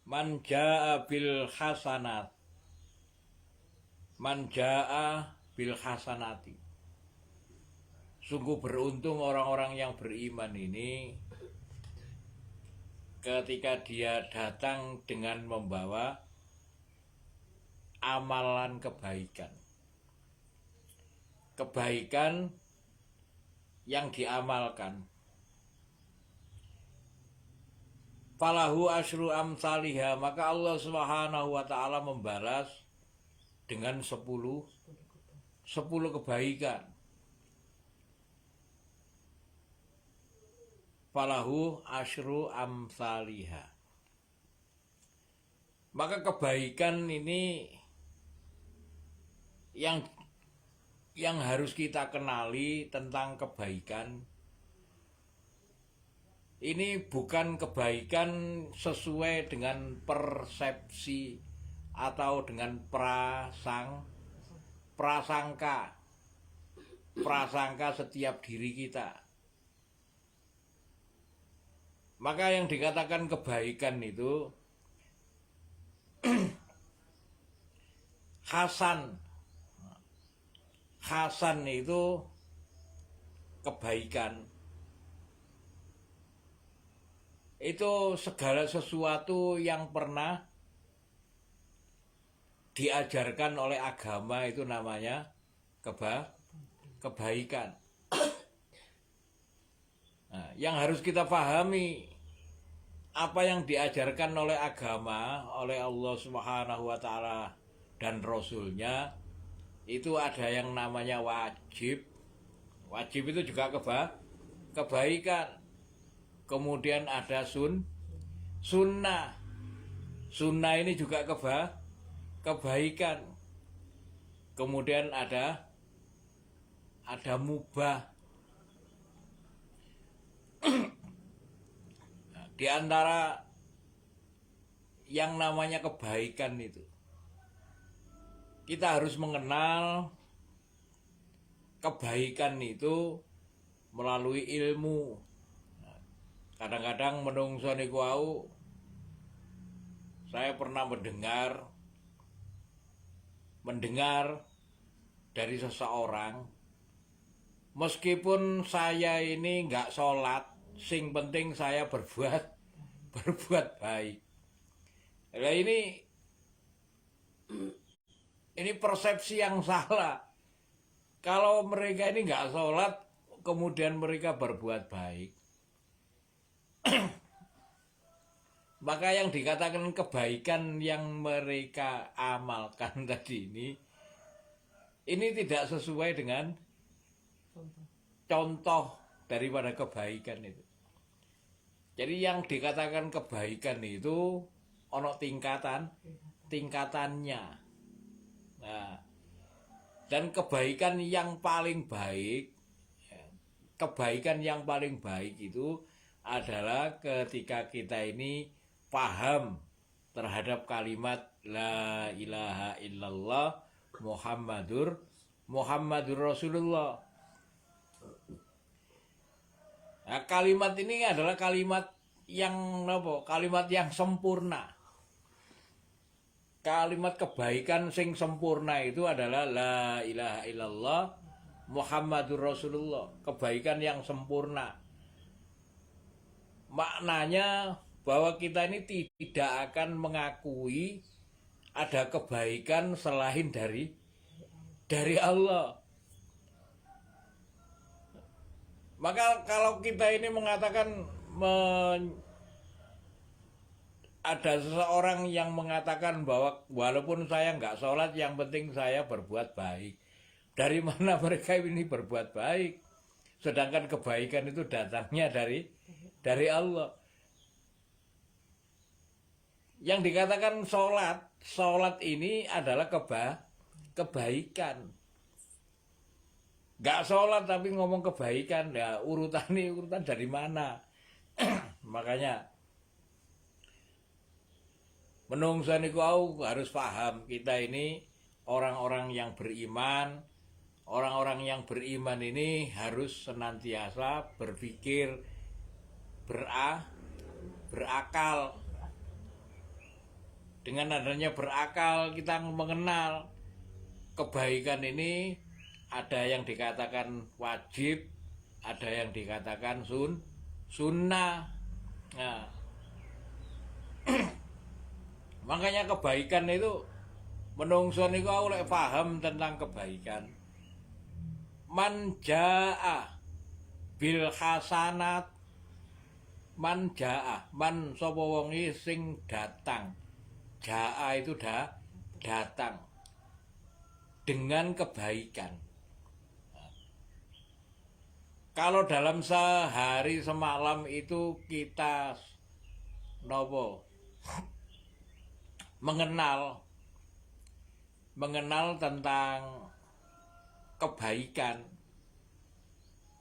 Man jaa bil hasanat. Man jaa bil hasanati. Sungguh beruntung orang-orang yang beriman ini ketika dia datang dengan membawa amalan kebaikan. Kebaikan yang diamalkan. Falahu asyru amsalihha, maka Allah Subhanahu wa taala membalas dengan 10 kebaikan. Falahu asyru amsalihha. Maka kebaikan ini yang harus kita kenali tentang kebaikan. Ini bukan kebaikan sesuai dengan persepsi atau dengan prasangka setiap diri kita. Maka yang dikatakan kebaikan itu Hasan itu kebaikan. Itu segala sesuatu yang pernah diajarkan oleh agama, itu namanya kebaikan. Nah, yang harus kita pahami, apa yang diajarkan oleh agama, oleh Allah Subhanahu wa taala dan Rasulnya, itu ada yang namanya wajib. Wajib itu juga kebaikan. Kemudian ada sunnah. Sunnah ini juga kebaikan. Kemudian ada mubah. Di antara yang namanya kebaikan itu, kita harus mengenal kebaikan itu melalui ilmu. Kadang-kadang menungso niku wau, saya pernah mendengar dari seseorang, meskipun saya ini nggak sholat, sing penting saya berbuat baik. Nah, ini persepsi yang salah. Kalau mereka ini nggak sholat, kemudian mereka berbuat baik, maka yang dikatakan kebaikan yang mereka amalkan tadi ini tidak sesuai dengan contoh daripada kebaikan itu. Jadi yang dikatakan kebaikan itu ono tingkatannya. Nah, dan kebaikan yang paling baik itu adalah ketika kita ini paham terhadap kalimat la ilaha illallah Muhammadur Rasulullah. Nah, kalimat ini adalah kalimat yang sempurna. Kalimat kebaikan sing sempurna itu adalah la ilaha illallah Muhammadur Rasulullah. Kebaikan yang sempurna. Maknanya bahwa kita ini tidak akan mengakui ada kebaikan selain dari Allah. Maka kalau kita ini mengatakan ada seseorang yang mengatakan bahwa walaupun saya nggak sholat, yang penting saya berbuat baik. Dari mana mereka ini berbuat baik? Sedangkan kebaikan itu datangnya dari Allah. Yang dikatakan sholat ini adalah kebaikan. Gak sholat tapi ngomong kebaikan, ya urutan dari mana? Makanya menungso niku harus paham, kita ini orang-orang yang beriman. Orang-orang yang beriman ini harus senantiasa berpikir, berakal. Dengan adanya berakal kita mengenal kebaikan ini ada yang dikatakan wajib, ada yang dikatakan sunnah. Nah, makanya kebaikan itu menungso niku aku lek paham tentang kebaikan. Man jaa bil hasanat, man sapa wong sing datang. Jaa itu datang dengan kebaikan. Kalau dalam sehari semalam itu kita nopo mengenal tentang kebaikan,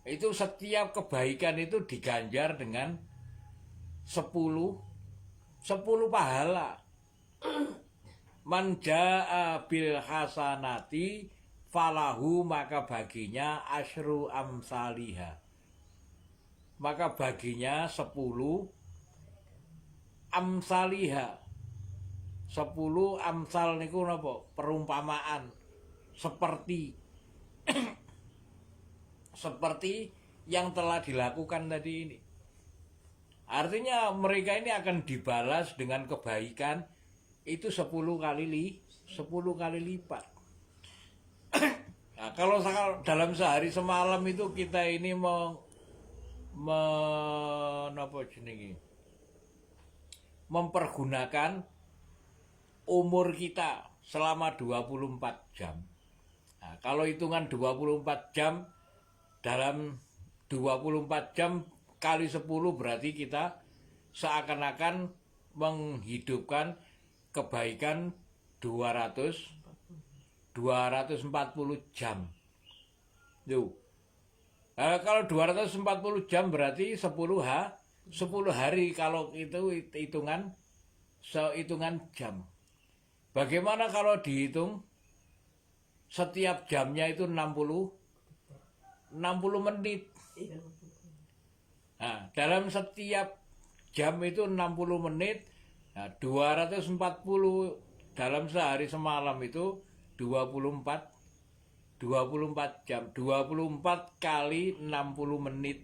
itu setiap kebaikan itu diganjar dengan 10 pahala. Man jaa bil hasanati falahu, maka baginya asyru amsaliha, maka baginya 10 amsaliha. 10 amsal niku napa? Perumpamaan, seperti seperti yang telah dilakukan tadi ini. Artinya mereka ini akan dibalas dengan kebaikan itu 10 kali lipat. Nah, kalau dalam sehari semalam itu kita ini mempergunakan umur kita selama 24 jam. Nah, kalau hitungan 24 jam, dalam 24 jam kali 10 berarti kita seakan-akan menghidupkan kebaikan 240 jam. Tuh. Kalau 240 jam berarti 10 hari kalau itu hitungan jam. Bagaimana kalau dihitung setiap jamnya itu 60 menit. Nah, dalam setiap jam itu 60 menit. Nah, 240 dalam sehari semalam itu 24 jam. 24 kali 60 menit.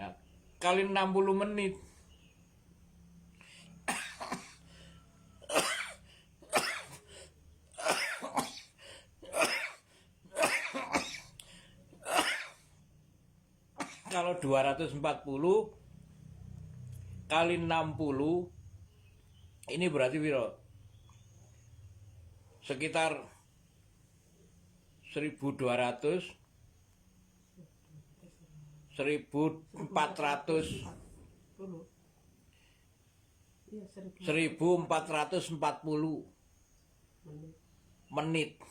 Nah, kali 60 menit. Kalau 240 kali 60 ini berarti piro? Sekitar 1400 1440 menit.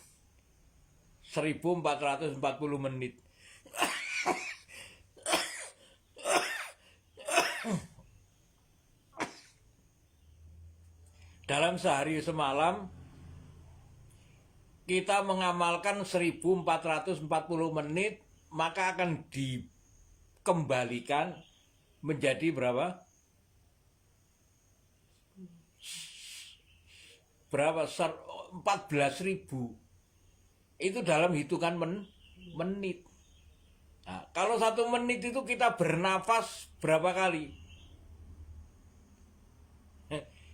1440 menit. Dalam sehari semalam kita mengamalkan 1440 menit, maka akan dikembalikan menjadi berapa? 14.000. Itu dalam hitungan menit. Nah, kalau 1 menit itu kita bernafas berapa kali?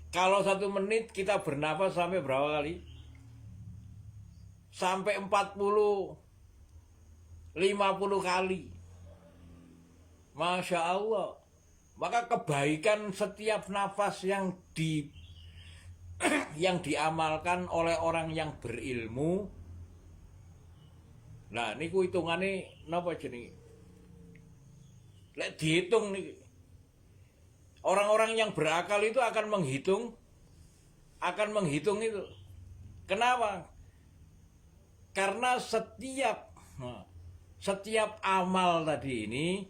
Kalau 1 menit kita bernafas sampai berapa kali? Sampai 40, 50 kali. Masya Allah. Maka kebaikan setiap nafas yang diamalkan oleh orang yang berilmu. Nah, niku hitungane napa jenenge? Lek dihitung niki. Orang-orang yang berakal itu akan menghitung itu. Kenapa? Karena setiap amal tadi ini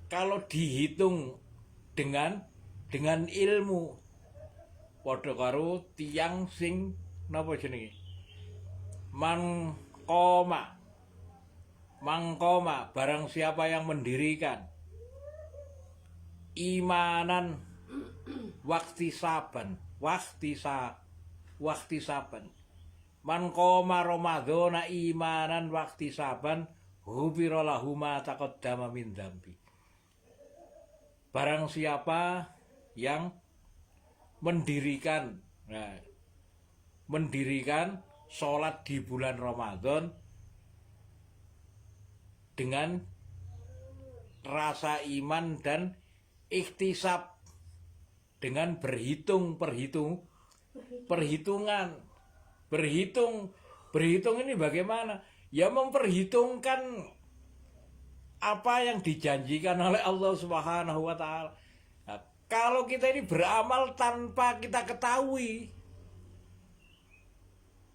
kalau dihitung dengan ilmu, padha karo tiyang sing napa jenenge? Mangkoma, barang siapa yang mendirikan imanan waktu saban wahtisaban. Man qoma ramadhana imanan wahtisaban ghufira lahu ma taqaddama min dzambi. Barang siapa yang mendirikan sholat di bulan Ramadan dengan rasa iman dan ikhtisab, dengan berhitung ini bagaimana? Ya memperhitungkan apa yang dijanjikan oleh Allah Subhanahu wa taala. Nah, kalau kita ini beramal tanpa kita ketahui,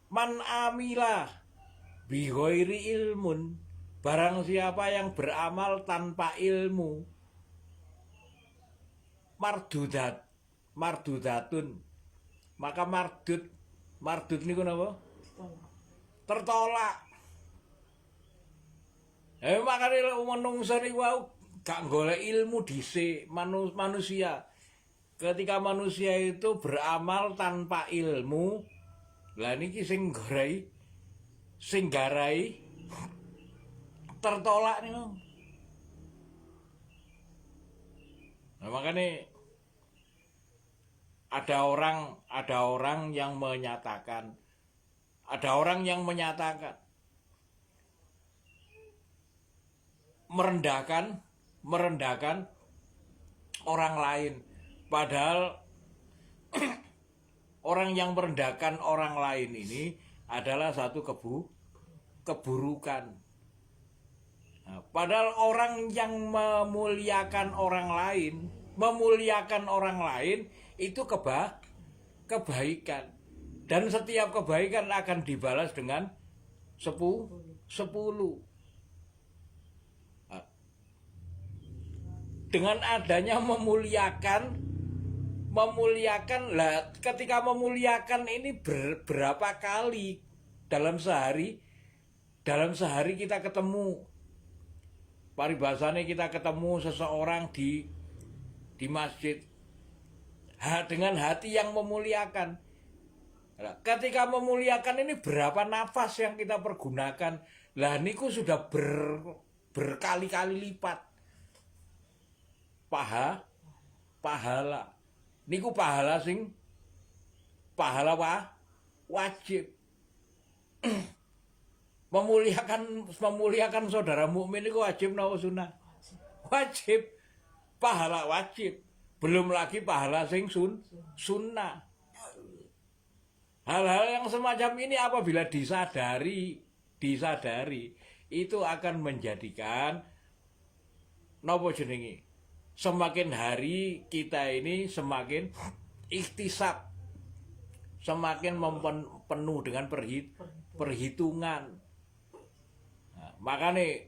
man amila bi ghairi ilmun, barang siapa yang beramal tanpa ilmu, mardudatun, maka mardud niku napa? Tertolak. Makanya menungso niku gak golek ilmu dhisik manusia. Ketika manusia itu beramal tanpa ilmu, lah niki sing garai tertolak niku. Nah, makanya ada orang yang menyatakan merendahkan orang lain, padahal orang yang merendahkan orang lain ini adalah satu keburukan. Nah, padahal orang yang memuliakan orang lain itu kebaikan, dan setiap kebaikan akan dibalas dengan 10. Dengan adanya memuliakan lah, ketika memuliakan ini berapa kali dalam sehari kita ketemu, paribasane kita ketemu seseorang di masjid dengan hati yang memuliakan. Ketika memuliakan ini berapa nafas yang kita pergunakan, lah niku sudah berkali-kali lipat pahala niku, pahala wajib. memuliakan saudara mukmin niku wajib napa sunah? Wajib, pahala wajib, belum lagi pahala sing sunnah. Hal-hal yang semacam ini apabila disadari itu akan menjadikan napa jenenge, semakin hari kita ini semakin ikhtisab, semakin penuh dengan perhitungan. Nah, makanya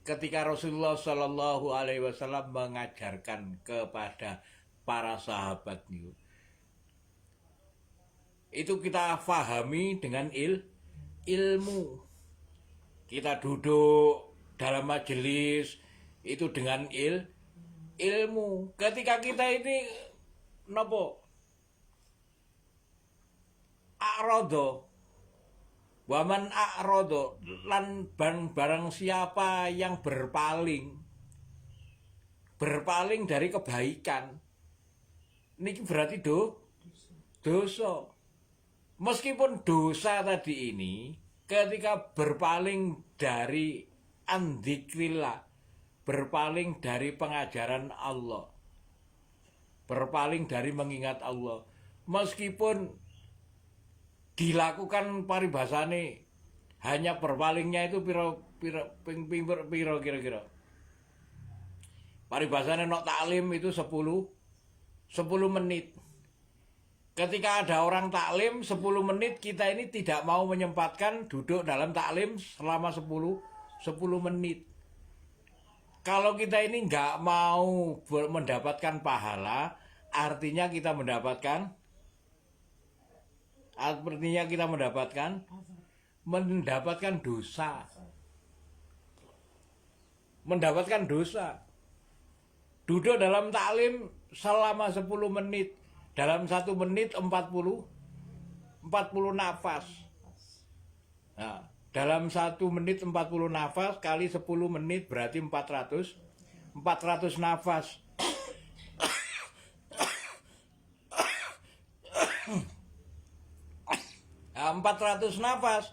ketika Rasulullah Shallallahu Alaihi Wasallam mengajarkan kepada para sahabat itu kita fahami dengan ilmu. Kita duduk dalam majelis itu dengan ilmu. Ketika kita ini nopo a'rodo, waman a'rodo, lan barang siapa yang berpaling dari kebaikan, ini berarti dosa. Meskipun dosa tadi ini ketika berpaling dari andikrillah, berpaling dari pengajaran Allah, berpaling dari mengingat Allah, meskipun dilakukan paribasane hanya berpalingnya itu piro kira-kira. Paribasane nok taklim itu 10 menit. Ketika ada orang taklim 10 menit, kita ini tidak mau menyempatkan duduk dalam taklim selama 10 menit. Kalau kita ini nggak mau mendapatkan pahala, artinya kita mendapatkan dosa. Mendapatkan dosa. Duduk dalam taklim selama 10 menit, Dalam 1 menit 40 nafas. Nah, dalam 1 menit 40 nafas kali 10 menit berarti 400 nafas. Nah, 400 nafas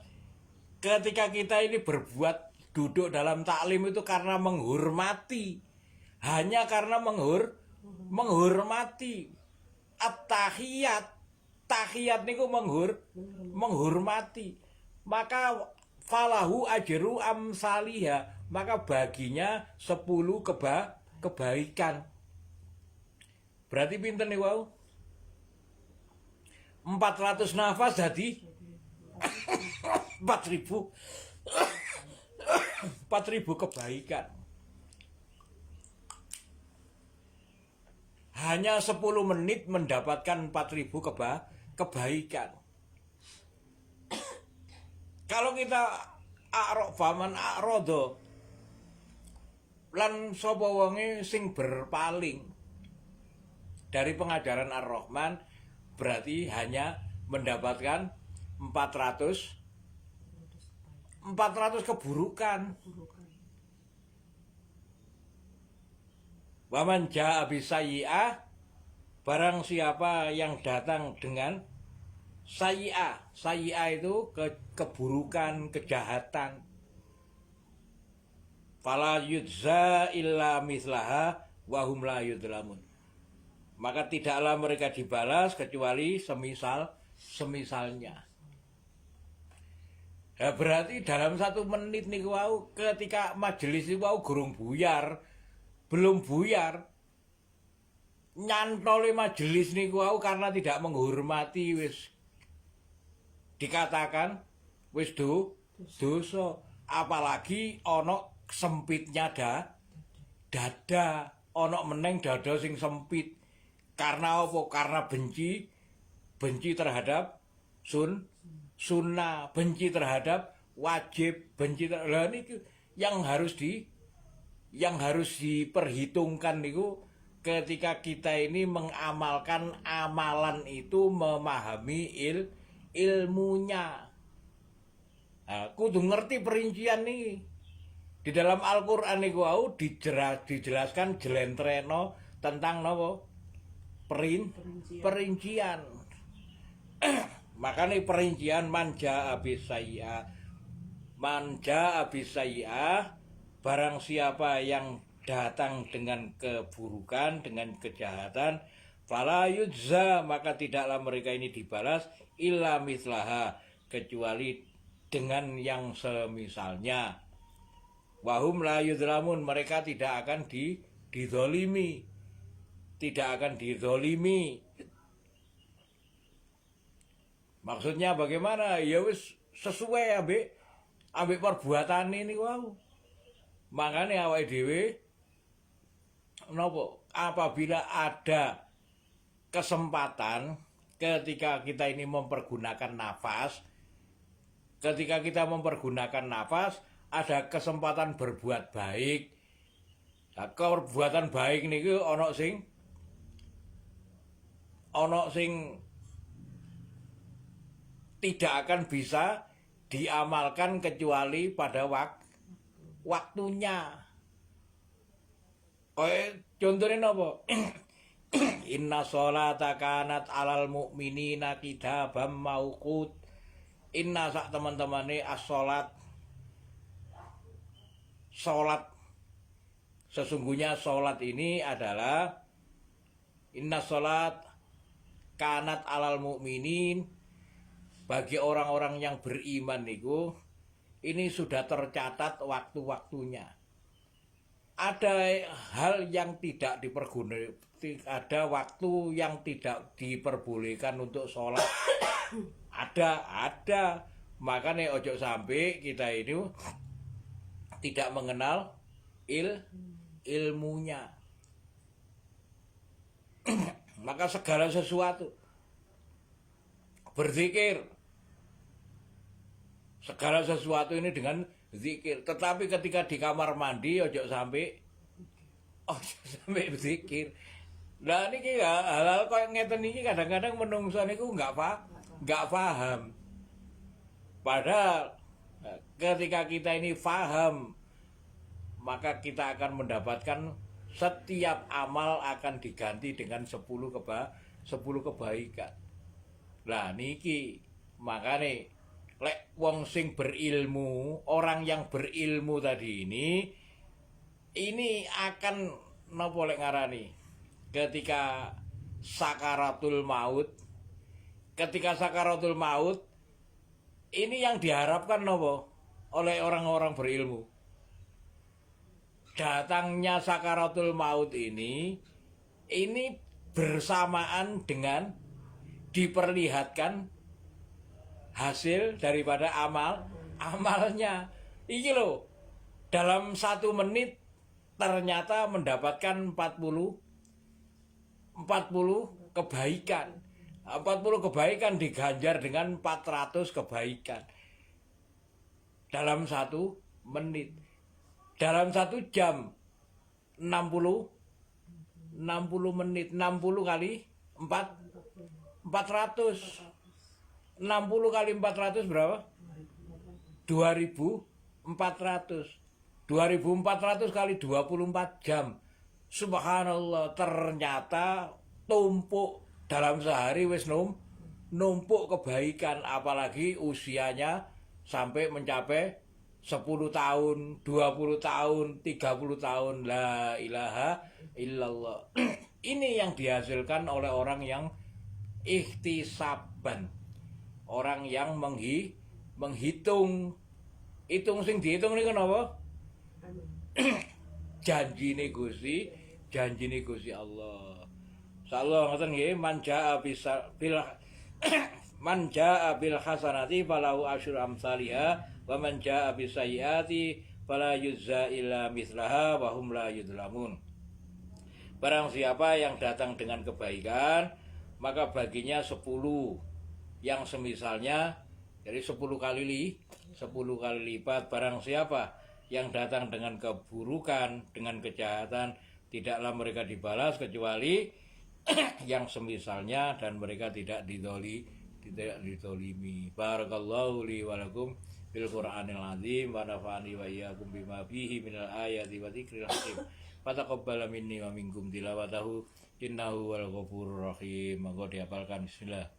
ketika kita ini berbuat duduk dalam taklim itu karena menghormati, hanya karena menghormati. At-tahiyat, tahiyat niku menghormati, maka falahu ajru amsaliha, maka baginya 10 kebaikan. Berarti pinten niku wau? 400 nafas jadi 4.000 kebaikan. Hanya 10 menit mendapatkan 4.000 kebaikan. Kalau kita faman a'rodo lan sapa wonge sing berpaling dari pengajaran Ar-Rahman, berarti hanya mendapatkan 400 keburukan. Waman ja'a bisayyi'ah, barang siapa yang datang dengan sayyi'ah. Sayyi'ah itu keburukan, kejahatan. Fala yujza illa mislaha wa hum la yudlamun. Maka tidaklah mereka dibalas kecuali semisalnya. Nah, berarti dalam 1 menit nih wau, ketika majelis itu wau gurung buyar, belum buyar, nyantole majelis nih wau karena tidak menghormati, wis dikatakan wis dosa. Apalagi ono sempitnya dada, ono meneng dada sing sempit. Karena apa? Karena benci terhadap sunnah, benci terhadap wajib, benci terhadap ini yang harus diperhitungkan niku ketika kita ini mengamalkan amalan itu, memahami ilmunya. Nah, kudu ngerti perincian nih. Di dalam Al-Qur'an niku wau dijelaskan jelentreno tentang napa? Perincian. Makanya perincian manja abis saya, barang siapa yang datang dengan keburukan, dengan kejahatan, fala yujza, maka tidaklah mereka ini dibalas illa mislaha, kecuali dengan yang semisalnya. Wahum la yudlamun, mereka tidak akan dizolimi. Maksudnya bagaimana? Ya wis sesuai ambek perbuatan ini wow. Makanya awake dhewe nopo, apabila ada kesempatan ketika kita ini mempergunakan nafas, ada kesempatan berbuat baik. Nah, perbuatan baik niku ana sing tidak akan bisa diamalkan kecuali pada waktunya. Contohnya apa? Inna sholata kanat alal mu'minina kitabam mauqut. Inna sak teman-temane as-sholat, sesungguhnya sholat ini adalah inna sholat kanat alal mu'minin, bagi orang-orang yang beriman niku ini sudah tercatat waktu-waktunya. Ada hal yang tidak dipergunakan, ada waktu yang tidak diperbolehkan untuk sholat. ada makanya ojo sampai kita ini tidak mengenal ilmunya. Maka segala sesuatu berzikir, segala sesuatu ini dengan zikir. Tetapi ketika di kamar mandi ojo sampai berzikir. Lah niki hal-hal koyo ngeten iki kadang-kadang menungso niku nggak paham. Padahal ketika kita ini paham, maka kita akan mendapatkan setiap amal akan diganti dengan 10 kebaikan. Lah niki makane lek wong sing berilmu, orang yang berilmu tadi ini akan napa lek ngarani ketika sakaratul maut, ketika sakaratul maut ini yang diharapkan napa oleh orang-orang berilmu. Datangnya sakaratul maut ini bersamaan dengan diperlihatkan hasil daripada amalnya. Iki loh, dalam 1 menit ternyata mendapatkan 40 kebaikan. 40 kebaikan diganjar dengan 400 kebaikan dalam 1 menit. Dalam 1 jam 60 menit, 60 kali 400. 60 kali 400 berapa? 2400. 2400 kali 24 jam. Subhanallah, ternyata tumpuk dalam sehari wis numpuk kebaikan, apalagi usianya sampai mencapai 10 tahun, 20 tahun, 30 tahun. La ilaha illallah. Ini yang dihasilkan oleh orang yang ikhtisaban. Orang yang menghitung. Hitung sing dihitung ini kenapa? janji nih Gusti Allah. Insyaallah ngoten nggih, man jaa bil hasanati falahu asyru amsalha wa man jaa bis sayyiati fala yujza illa mithlaha wa hum la yudlamun. Barang siapa yang datang dengan kebaikan, maka baginya 10 yang semisalnya, jadi 10 kali lipat. Barang siapa yang datang dengan keburukan, dengan kejahatan, tidaklah mereka dibalas kecuali yang semisalnya, dan mereka tidak didolimi. Barakallahu li wa lakum bil Qur'anil azim wa nafa'ani wa iyyakum bima fihi minal ayati wa dzikril hakim. Fataqabbal minni wa minkum tilawatahu innahu wal ghafurur rahim. Monggo dihafalkan. Bismillah.